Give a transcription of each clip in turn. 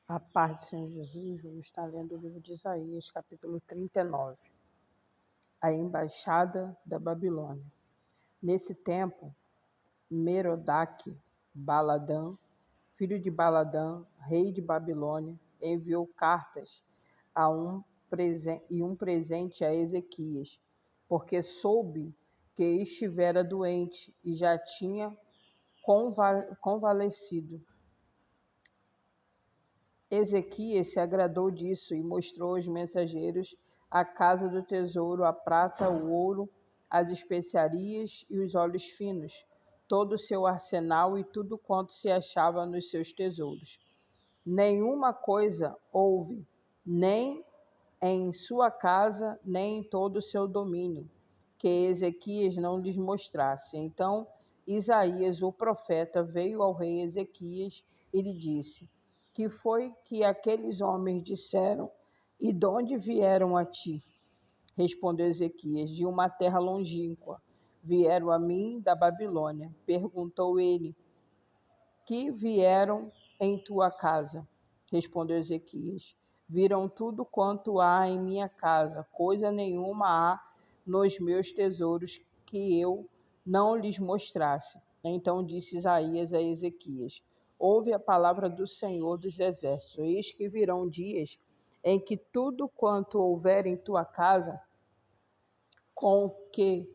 A paz do Senhor Jesus, vamos estar lendo o livro de Isaías, capítulo 39. A embaixada da Babilônia. Nesse tempo, Merodach-Baladã, filho de Baladã, rei de Babilônia, enviou cartas e um presente a Ezequias, porque soube que estivera doente e já tinha convalescido. Ezequias se agradou disso e mostrou aos mensageiros a casa do tesouro, a prata, o ouro, as especiarias e os óleos finos, todo o seu arsenal e tudo quanto se achava nos seus tesouros. Nenhuma coisa houve, nem em sua casa, nem em todo o seu domínio, que Ezequias não lhes mostrasse. Então Isaías, o profeta, veio ao rei Ezequias e lhe disse: que foi que aqueles homens disseram, e de onde vieram a ti? Respondeu Ezequias: de uma terra longínqua. Vieram a mim da Babilônia. Perguntou ele: que vieram em tua casa? Respondeu Ezequias: viram tudo quanto há em minha casa, coisa nenhuma há nos meus tesouros que eu não lhes mostrasse. Então disse Isaías a Ezequias: ouve a palavra do Senhor dos Exércitos. Eis que virão dias em que tudo quanto houver em tua casa, com que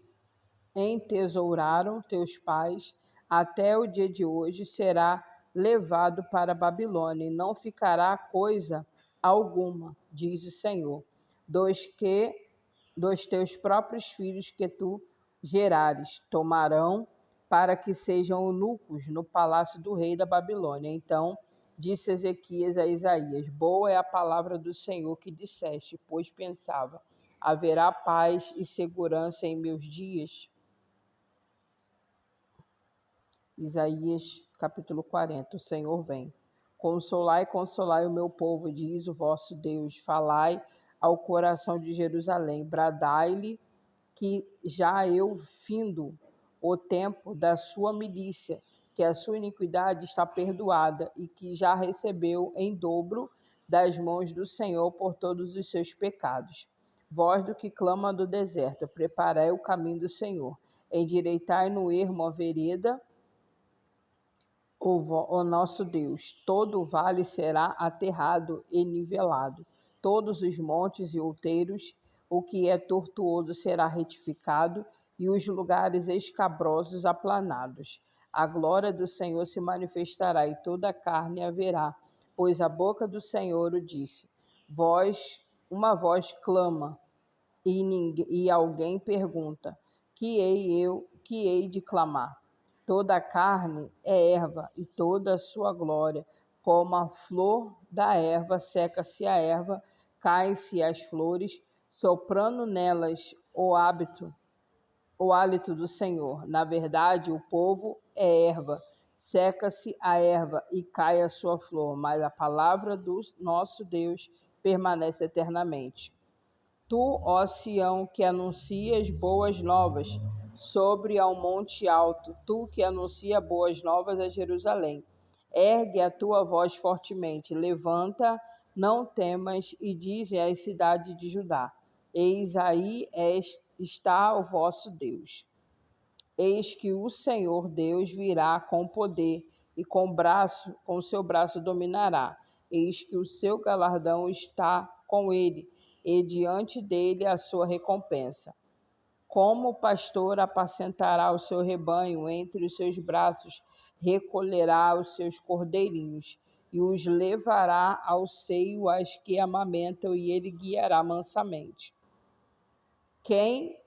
entesouraram teus pais até o dia de hoje, será levado para a Babilônia, e não ficará coisa alguma, diz o Senhor, dos teus próprios filhos que tu gerares, tomarão para que sejam eunucos no palácio do rei da Babilônia. Então disse Ezequias a Isaías: boa é a palavra do Senhor que disseste, pois pensava: haverá paz e segurança em meus dias? Isaías capítulo 40. O Senhor vem. Consolai, consolai o meu povo, diz o vosso Deus. Falai ao coração de Jerusalém. Bradai-lhe que já eu findo o tempo da sua milícia, que a sua iniquidade está perdoada e que já recebeu em dobro das mãos do Senhor por todos os seus pecados. Voz do que clama do deserto, preparai o caminho do Senhor. Endireitai no ermo a vereda, o nosso Deus. Todo o vale será aterrado e nivelado, todos os montes e outeiros, o que é tortuoso será retificado, e os lugares escabrosos aplanados. A glória do Senhor se manifestará, e toda a carne haverá, pois a boca do Senhor o disse. Uma voz clama, e alguém pergunta: que hei de clamar? Toda a carne é erva, e toda a sua glória, como a flor da erva, seca-se a erva, caem-se as flores, soprando nelas o hálito do Senhor. Na verdade, o povo é erva, seca-se a erva e cai a sua flor, mas a palavra do nosso Deus permanece eternamente. Tu, ó Sião, que anuncias boas novas sobre ao monte alto, tu que anuncia boas novas a Jerusalém, ergue a tua voz fortemente, levanta, não temas, e dize às cidades de Judá: eis aí está o vosso Deus. Eis que o Senhor Deus virá com poder, e com o seu braço dominará. Eis que o seu galardão está com ele, e diante dele a sua recompensa. Como o pastor apacentará o seu rebanho, entre os seus braços recolherá os seus cordeirinhos, e os levará ao seio as que amamentam, e ele guiará mansamente. Quem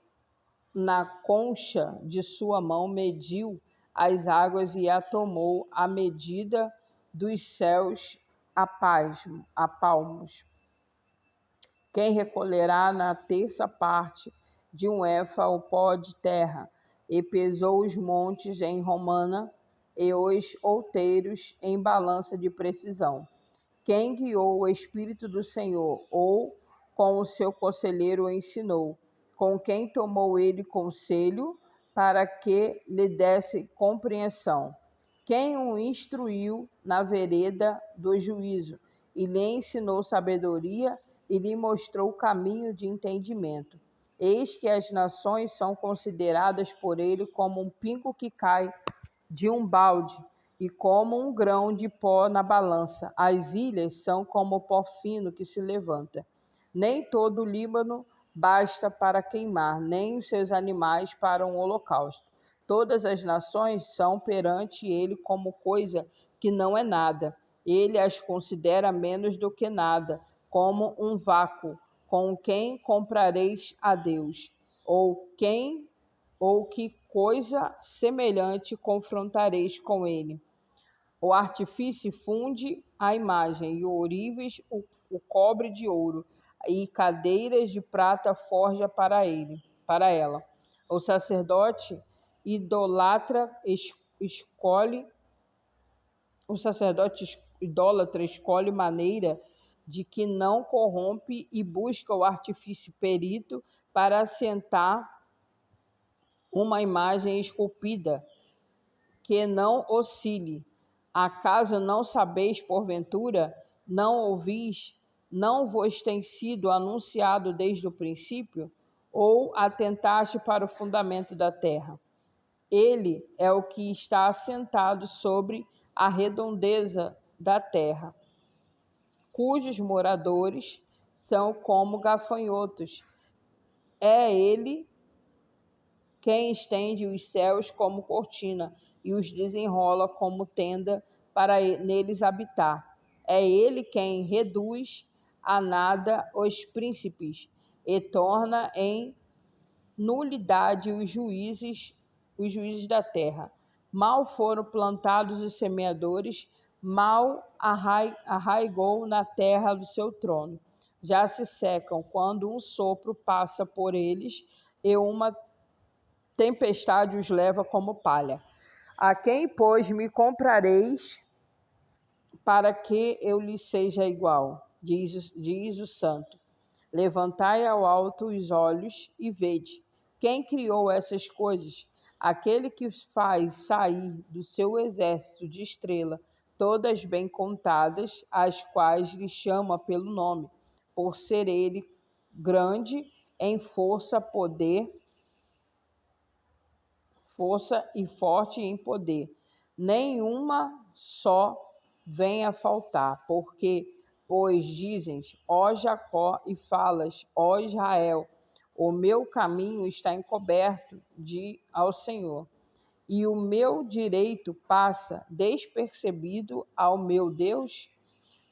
na concha de sua mão mediu as águas e a tomou à medida dos céus a palmos. Quem recolherá na terça parte de um éfa o pó de terra, e pesou os montes em romana e os outeiros em balança de precisão? Quem guiou o Espírito do Senhor, ou com o seu conselheiro o ensinou? Com quem tomou ele conselho para que lhe desse compreensão? Quem o instruiu na vereda do juízo e lhe ensinou sabedoria e lhe mostrou o caminho de entendimento. Eis que as nações são consideradas por ele como um pingo que cai de um balde e como um grão de pó na balança. As ilhas são como o pó fino que se levanta. Nem todo o Líbano basta para queimar, nem os seus animais para um holocausto. Todas as nações são perante ele como coisa que não é nada. Ele as considera menos do que nada, como um vácuo. Com quem comprareis a Deus? Ou que coisa semelhante confrontareis com ele? O artifício funde a imagem, e o ourives o cobre de ouro, e cadeiras de prata forja para ela. O sacerdote idolatra escolhe o sacerdote idólatra escolhe maneira de que não corrompe e busca o artifício perito para assentar uma imagem esculpida que não oscile. Acaso não sabeis, porventura, não ouvis, não vos tem sido anunciado desde o princípio? Ou atentaste para o fundamento da terra? Ele é o que está assentado sobre a redondeza da terra, cujos moradores são como gafanhotos. É ele quem estende os céus como cortina e os desenrola como tenda para neles habitar. É ele quem reduz a nada os príncipes e torna em nulidade os juízes da terra. Mal foram plantados os semeadores, mal arraigou na terra do seu trono. Já se secam quando um sopro passa por eles e uma tempestade os leva como palha. A quem, pois, me comprareis para que eu lhe seja igual? Diz o santo. Levantai ao alto os olhos e vede. Quem criou essas coisas? Aquele que faz sair do seu exército de estrela, todas bem contadas, as quais lhe chama pelo nome, por ser ele grande em força e forte em poder. Nenhuma só venha faltar, pois dizes, ó Jacó, e falas, ó Israel, o meu caminho está encoberto ao Senhor, e o meu direito passa despercebido ao meu Deus?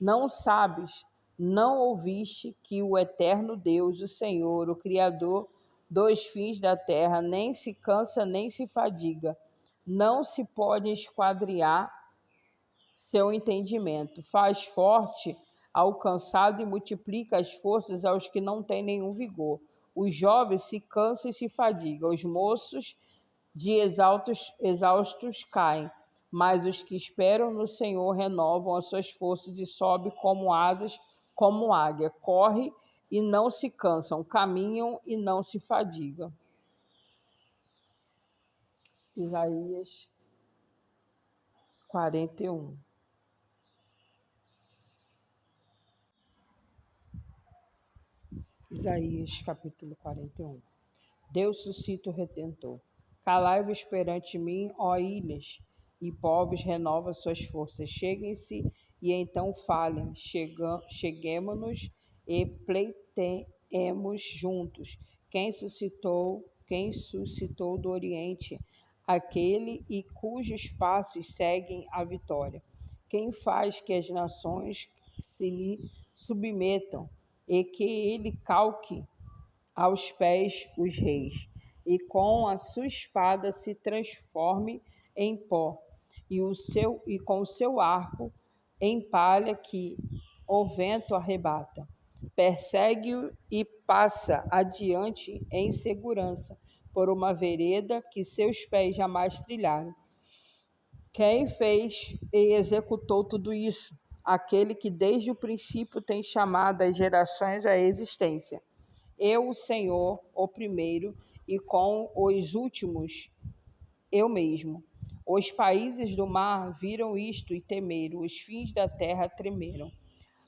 Não sabes, não ouviste que o eterno Deus, o Senhor, o Criador dos fins da terra, nem se cansa nem se fadiga, não se pode esquadriar seu entendimento, faz forte ao cansado e multiplica as forças aos que não têm nenhum vigor. Os jovens se cansam e se fadigam, os moços de exaustos caem, mas os que esperam no Senhor renovam as suas forças e sobem como asas, como águia, corre e não se cansam, caminham e não se fadigam. Isaías 41. Isaías capítulo 41. Deus suscita o Redentor. Calai-vos perante mim, ó ilhas, e povos renova suas forças. Cheguem-se e então falem. Cheguemo-nos e pleiteemos juntos. Quem suscitou do Oriente, aquele e cujos passos seguem a vitória. Quem faz que as nações se lhe submetam e que ele calque aos pés os reis, e com a sua espada se transforme em pó, e com o seu arco em palha que o vento arrebata. Persegue-o e passa adiante em segurança, por uma vereda que seus pés jamais trilharam. Quem fez e executou tudo isso? Aquele que desde o princípio tem chamado as gerações à existência. Eu, o Senhor, o primeiro, e com os últimos, eu mesmo. Os países do mar viram isto e temeram, os fins da terra tremeram.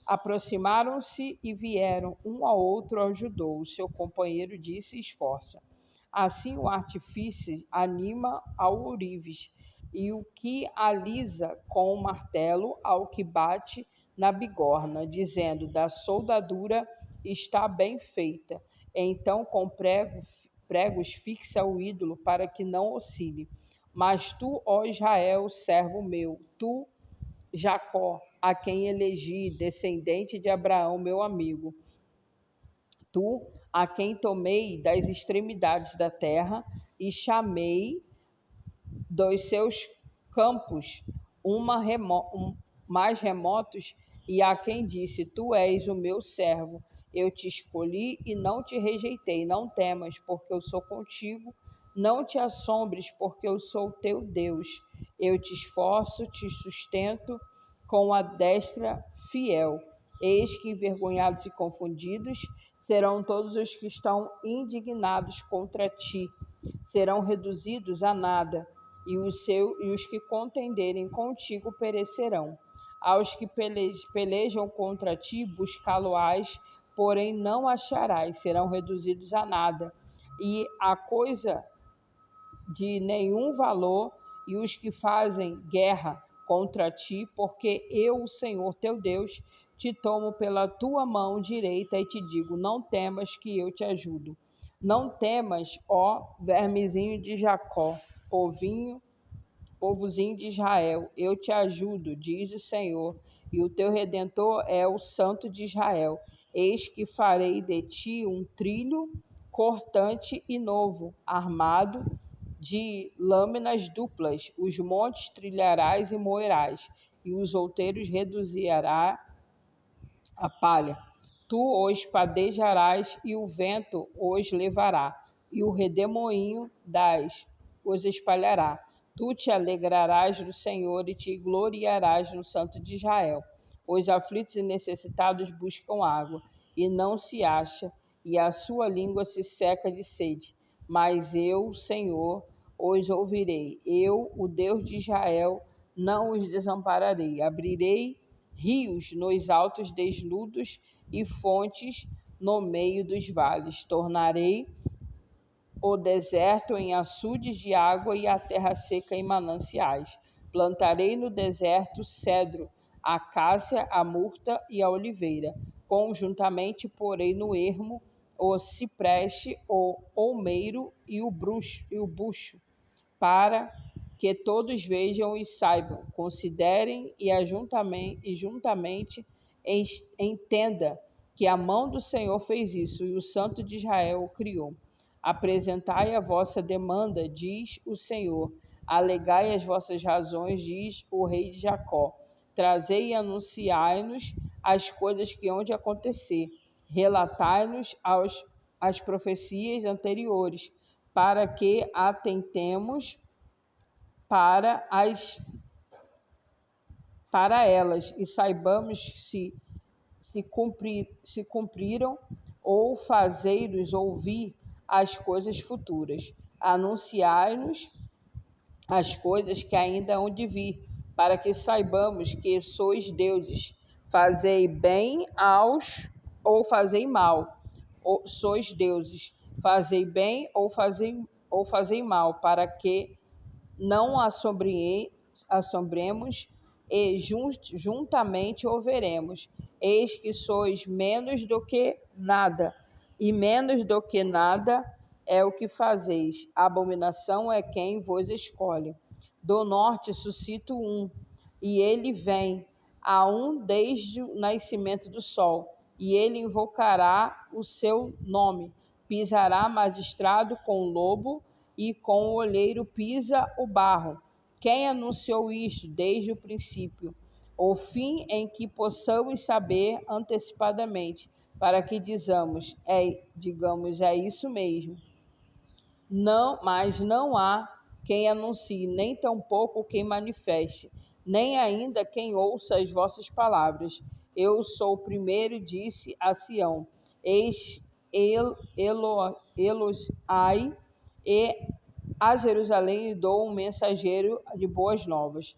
Aproximaram-se e vieram, um ao outro ajudou. O seu companheiro disse: esforça. Assim o artífice anima ao ourives, e o que alisa com o martelo ao que bate na bigorna, dizendo: da soldadura está bem feita. Então com pregos fixa o ídolo para que não oscile. Mas tu, ó Israel, servo meu, tu, Jacó, a quem elegi, descendente de Abraão, meu amigo, tu, a quem tomei das extremidades da terra e chamei dos seus campos mais remotos, e a quem disse: tu és o meu servo, eu te escolhi e não te rejeitei. Não temas, porque eu sou contigo, não te assombres, porque eu sou teu Deus. Eu te esforço, te sustento com a destra fiel. Eis que envergonhados e confundidos serão todos os que estão indignados contra ti, serão reduzidos a nada, e os que contenderem contigo perecerão. Aos que pelejam contra ti, buscá-lo-ás, porém não acharás, serão reduzidos a nada, e a coisa de nenhum valor, e os que fazem guerra contra ti, porque eu, o Senhor teu Deus, te tomo pela tua mão direita e te digo: não temas, que eu te ajudo. Não temas, ó vermezinho de Jacó, povozinho de Israel, eu te ajudo, diz o Senhor, e o teu Redentor é o Santo de Israel. Eis que farei de ti um trilho cortante e novo, armado de lâminas duplas. Os montes trilharás e moerás, e os outeiros reduzirá a palha. Tu os padejarás, e o vento os levará, e o redemoinho os espalhará. Tu te alegrarás no Senhor e te gloriarás no Santo de Israel. Os aflitos e necessitados buscam água, e não se acha, e a sua língua se seca de sede. Mas eu, Senhor, os ouvirei. Eu, o Deus de Israel, não os desampararei. Abrirei rios nos altos desnudos e fontes no meio dos vales. Tornarei o deserto em açudes de água e a terra seca em mananciais. Plantarei no deserto cedro, a acácia, a murta e a oliveira. Conjuntamente porei no ermo o cipreste, o olmeiro e o bucho, para que todos vejam e saibam, considerem e juntamente entenda que a mão do Senhor fez isso e o Santo de Israel o criou. Apresentai a vossa demanda, diz o Senhor. Alegai as vossas razões, diz o rei de Jacó. Trazei e anunciai-nos as coisas que hão de acontecer. Relatai-nos as profecias anteriores, para que atentemos para elas e saibamos se cumpriram, ou fazei-nos ouvir as coisas futuras. Anunciai-nos as coisas que ainda hão de vir, para que saibamos que sois deuses. Fazei bem ou fazei mal, ou sois deuses. Fazei bem ou fazei mal, para que não assombremos e juntamente o veremos. Eis que sois menos do que nada, e menos do que nada é o que fazeis. A abominação é quem vos escolhe. Do norte suscito um, e ele vem, a um desde o nascimento do sol, e ele invocará o seu nome. Pisará magistrado com o lobo, e com o olheiro pisa o barro. Quem anunciou isto desde o princípio? O fim em que possamos saber antecipadamente, para que digamos, é isso mesmo. Mas não há quem anuncie, nem tampouco quem manifeste, nem ainda quem ouça as vossas palavras. Eu sou o primeiro, disse a Sião. Eis Elosai, e a Jerusalém dou um mensageiro de boas novas.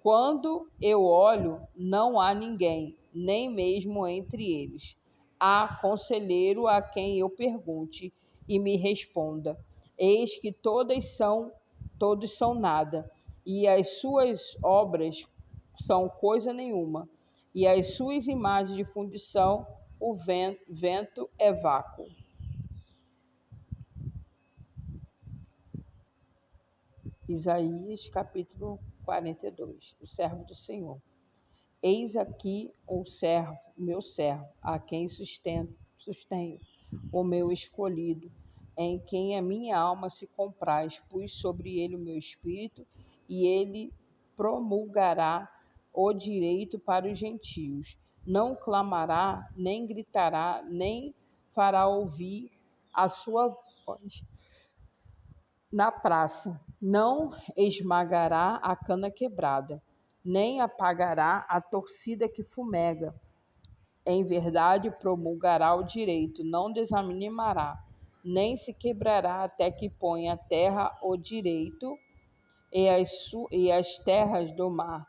Quando eu olho, não há ninguém, nem mesmo entre eles. Há conselheiro a quem eu pergunte e me responda. Eis que todos são nada, e as suas obras são coisa nenhuma, e as suas imagens de fundição, o vento é vácuo. Isaías capítulo 42. O servo do Senhor. Eis aqui o servo, meu servo, a quem sustenho, o meu escolhido, em quem a minha alma se compraz. Pus sobre ele o meu espírito, e ele promulgará o direito para os gentios. Não clamará, nem gritará, nem fará ouvir a sua voz na praça. Não esmagará a cana quebrada, nem apagará a torcida que fumega. Em verdade, promulgará o direito, não desanimará, nem se quebrará até que ponha a terra o direito, e as terras do mar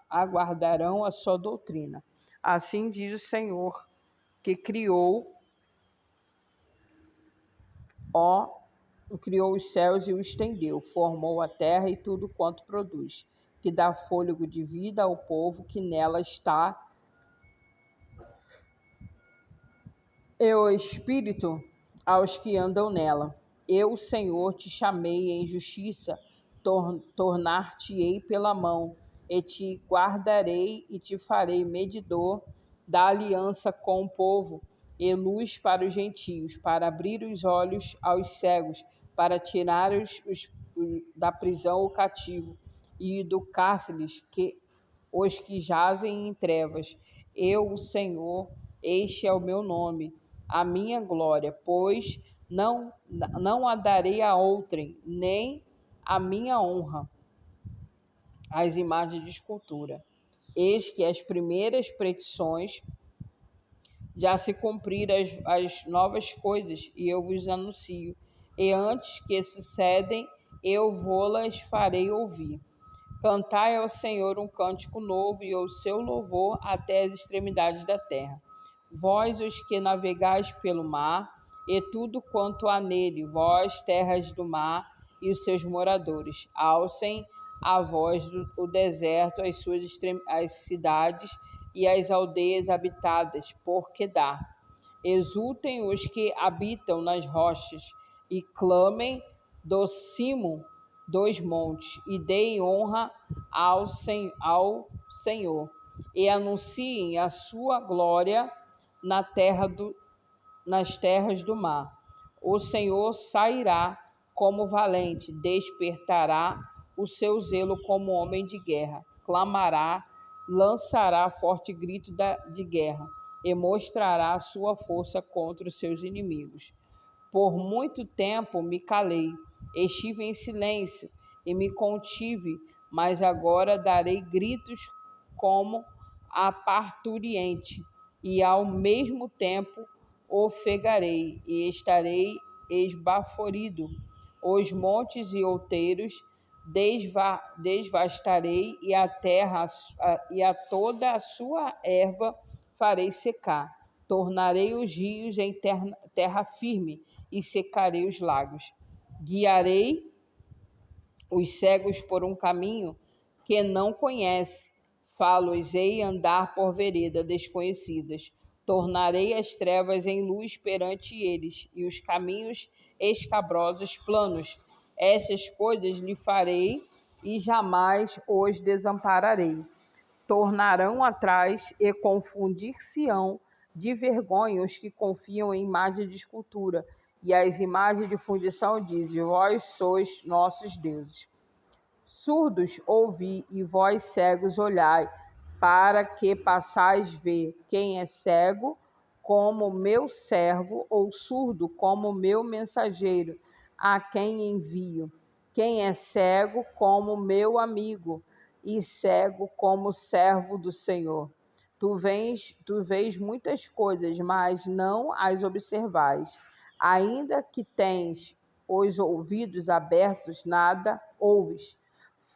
aguardarão a sua doutrina. Assim diz o Senhor, que criou os céus e o estendeu, formou a terra e tudo quanto produz, que dá fôlego de vida ao povo que nela está, e o espírito aos que andam nela. Eu, Senhor, te chamei em justiça, tornar-te-ei pela mão, e te guardarei e te farei medidor da aliança com o povo, e luz para os gentios, para abrir os olhos aos cegos, para tirar da prisão o cativo, e do cárcere os que jazem em trevas. Eu, o Senhor, este é o meu nome, a minha glória, pois não a darei a outrem, nem a minha honra às imagens de escultura. Eis que as primeiras predições já se cumpriram, as novas coisas, e eu vos anuncio. E antes que sucedem, eu vô-las farei ouvir. Cantai ao Senhor um cântico novo, e o seu louvor até as extremidades da terra. Vós, os que navegais pelo mar, e tudo quanto há nele, vós, terras do mar, e os seus moradores, alcem a voz do deserto, as cidades e as aldeias habitadas por Quedar. Exultem os que habitam nas rochas, e clamem do cimo dos montes, e deem honra ao Senhor, e anunciem a sua glória nas terras do mar. O Senhor sairá como valente, despertará o seu zelo como homem de guerra, clamará, lançará forte grito de guerra, e mostrará a sua força contra os seus inimigos. Por muito tempo me calei, estive em silêncio e me contive, mas agora darei gritos como a parturiente, e ao mesmo tempo ofegarei e estarei esbaforido. Os montes e outeiros devastarei, e a terra e a toda a sua erva farei secar. Tornarei os rios em terra firme e secarei os lagos. Guiarei os cegos por um caminho que não conhece. Fá-los-ei andar por veredas desconhecidas. Tornarei as trevas em luz perante eles, e os caminhos escabrosos planos. Essas coisas lhe farei, e jamais os desampararei. Tornarão atrás e confundir-se-ão de vergonha os que confiam em imagens de escultura, e as imagens de fundição dizem: vós sois nossos deuses. Surdos ouvi, e vós cegos olhai, para que passais ver. Quem é cego como meu servo, ou surdo como meu mensageiro, a quem envio? Quem é cego como meu amigo, e cego como servo do Senhor? Tu vês muitas coisas, mas não as observais. Ainda que tens os ouvidos abertos, nada ouves.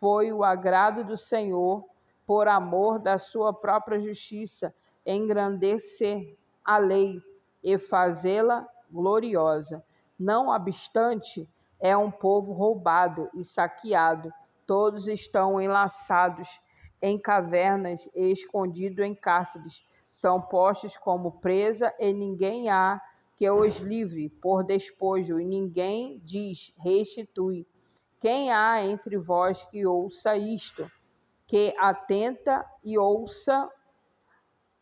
Foi o agrado do Senhor, por amor da sua própria justiça, engrandecer a lei e fazê-la gloriosa. Não obstante, é um povo roubado e saqueado. Todos estão enlaçados em cavernas e escondidos em cárceres. São postos como presa e ninguém há que os livre por despojo, e ninguém diz restitui. Quem há entre vós que ouça isto, que atenta e ouça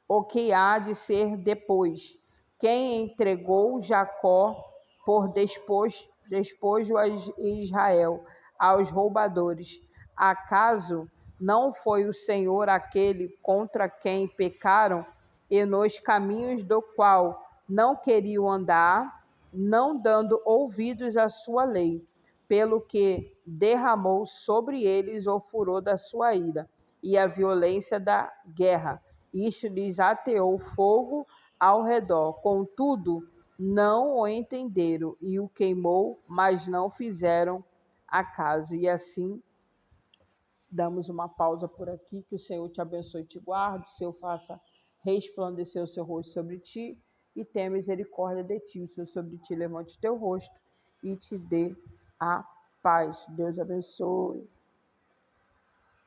o que há de ser depois? Quem entregou Jacó por despojo a Israel, aos roubadores? Acaso não foi o Senhor aquele contra quem pecaram e nos caminhos do qual não queriam andar, não dando ouvidos à sua lei, pelo que derramou sobre eles o furor da sua ira e a violência da guerra? Isto lhes ateou fogo ao redor. Contudo, não o entenderam e o queimou, mas não fizeram acaso. E assim, damos uma pausa por aqui. Que o Senhor te abençoe e te guarde. O Senhor faça resplandecer o seu rosto sobre ti e tenha misericórdia de ti. O Senhor sobre ti levante o teu rosto e te dê a paz. Deus abençoe.